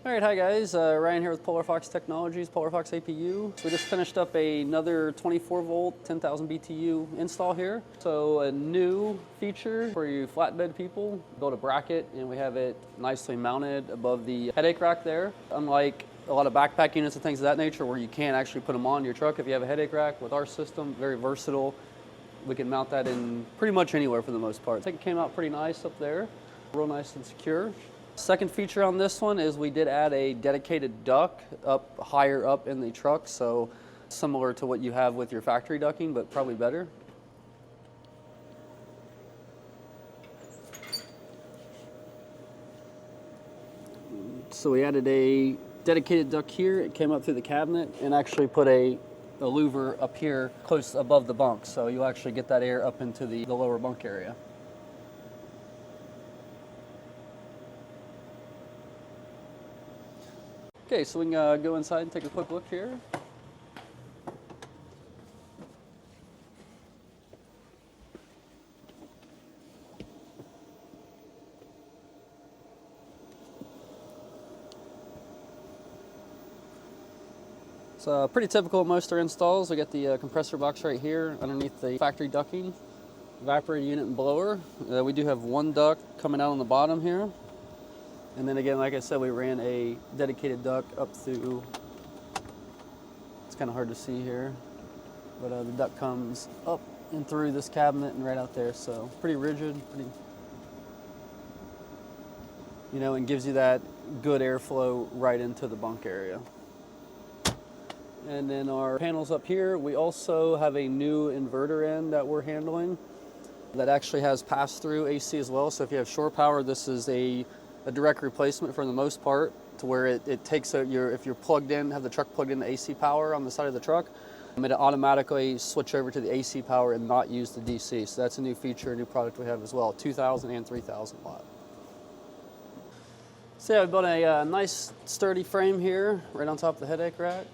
All right, hi guys, Ryan here with Polar Fox Technologies, Polar Fox APU. So we just finished up another 24 volt, 10,000 BTU install here. So a new feature for you flatbed people, build a bracket and we have it nicely mounted above the headache rack there. Unlike a lot of backpack units and things of that nature where you can't actually put them on your truck if you have a headache rack, with our system, very versatile. We can mount that in pretty much anywhere for the most part. I think it came out pretty nice up there, real nice and secure. Second feature on this one is we did add a dedicated duct up higher up in the truck, so similar to what you have with your factory ducking, but probably better. So we added a dedicated duct here. It came up through the cabinet and actually put a louver up here close above the bunk, so you'll actually get that air up into the lower bunk area. Okay, so we can go inside and take a quick look here. It's pretty typical of most of our installs. We got the compressor box right here underneath the factory ducting, evaporator unit and blower. We do have one duct coming out on the bottom here. And then again, like I said, we ran a dedicated duct up through, it's kind of hard to see here, but the duct comes up and through this cabinet and right out there. So pretty rigid, pretty, and gives you that good airflow right into the bunk area. And then our panels up here, we also have a new inverter end that we're handling that actually has pass-through AC as well. So if you have shore power, this is a direct replacement for the most part, to where it takes if you're plugged in, have the truck plugged in the AC power on the side of the truck, it automatically switch over to the AC power and not use the DC. So that's a new feature, a new product we have as well, 2,000 and 3,000 watt. So yeah, we built a nice sturdy frame here, right on top of the headache rack.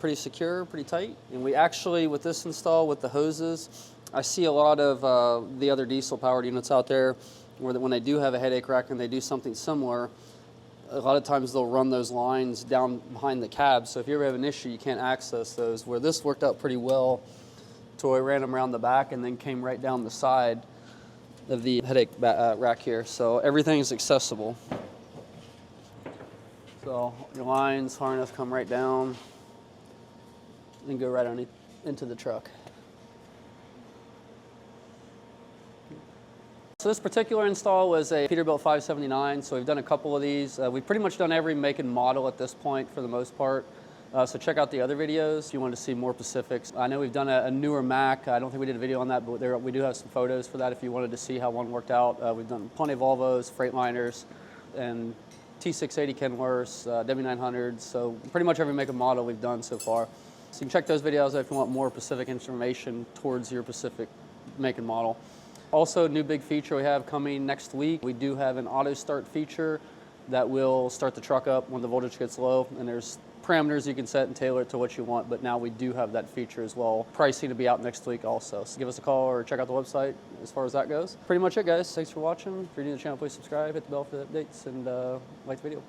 Pretty secure, pretty tight. And we actually, with this install, with the hoses, I see a lot of the other diesel powered units out there where when they do have a headache rack and they do something similar, a lot of times they'll run those lines down behind the cab. So if you ever have an issue, you can't access those. Where this worked out pretty well, so I ran them around the back and then came right down the side of the headache rack here. So everything is accessible. So your lines, harness come right down and go right on into the truck. So this particular install was a Peterbilt 579, so we've done a couple of these. We've pretty much done every make and model at this point for the most part. So check out the other videos if you want to see more specifics. I know we've done a newer Mac. I don't think we did a video on that, but we do have some photos for that if you wanted to see how one worked out. We've done plenty of Volvos, Freightliners, and T680 Kenworths, W900s. So pretty much every make and model we've done so far. So you can check those videos out if you want more specific information towards your specific make and model. Also, new big feature we have coming next week. We do have an auto start feature that will start the truck up when the voltage gets low, and there's parameters you can set and tailor it to what you want, but now we do have that feature as well. Pricing to be out next week also. So give us a call or check out the website as far as that goes. Pretty much it, guys. Thanks for watching. If you're new to the channel, please subscribe, hit the bell for the updates, and like the video.